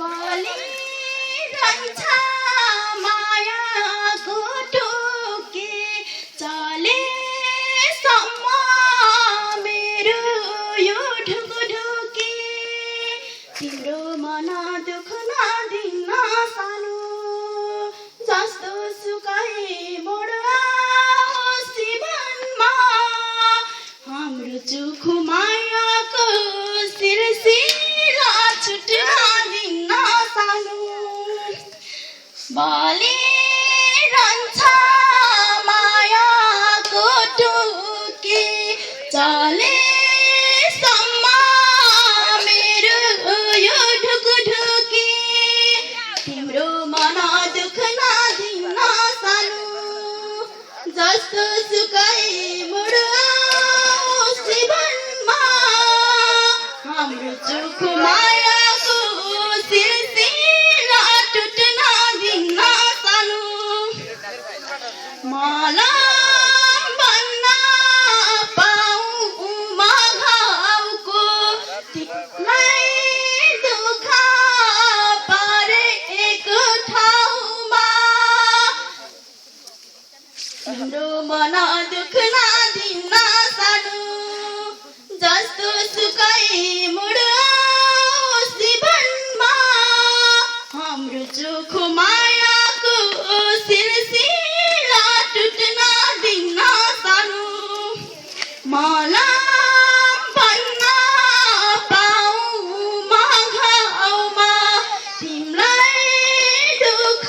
बलिरहन्छ मायाको टोके चलेसम्म मेरो यो ढुकुढुकी तिम्रो मन दुख नदिन सानो जस्तो सुकाए मोड आओस् जीवनमा हाम्रो चोखो मायाको सिलसिला छुट्न दिन सानो बलिरहन्छ मायाको टोके चलेसम्म मेरो यो ढुकुढुकी तिम्रो मन दुख नदिन सानो जस्तो सुकाए मोड आओस् जीवनमा हाम्रो चोखो मायाको सिलसिला टुट्न दिन सानो मलाई भन्न पाऊ घाउको तिमीलाई दुःख परेको ठाउँमा तिम्रो मन दुख नदिन सानो जस्तो सुकाए मोड आओस् जीवनमा हाम्रो चोखो मायाको सिलसिला टुट्न दिन सानो मलाई भन्न पाऊ घाउमा तिमीलाई दुःख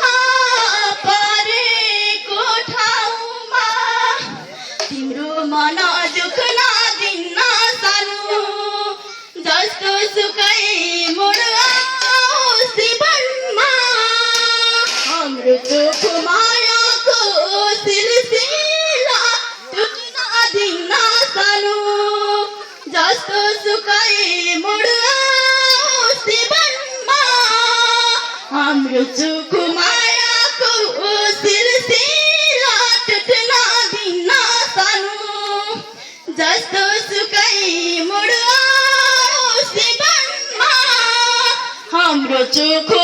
परेको ठाउँमा तिम्रो मन दुख नदिन सानो जस्तो सुकाए मोड आओस् जीवनमा हाम्रो चोखो मायाको सिलसिला टुट्न दिन सानो जस्तो सुकाए मोड आओस् जीवनमा हाम्रो चोखो मायाको सिलसिला टुट्न दिन सानो जस्तो सुकाए मोड आओस् जीवनमा हाम्रो चोखो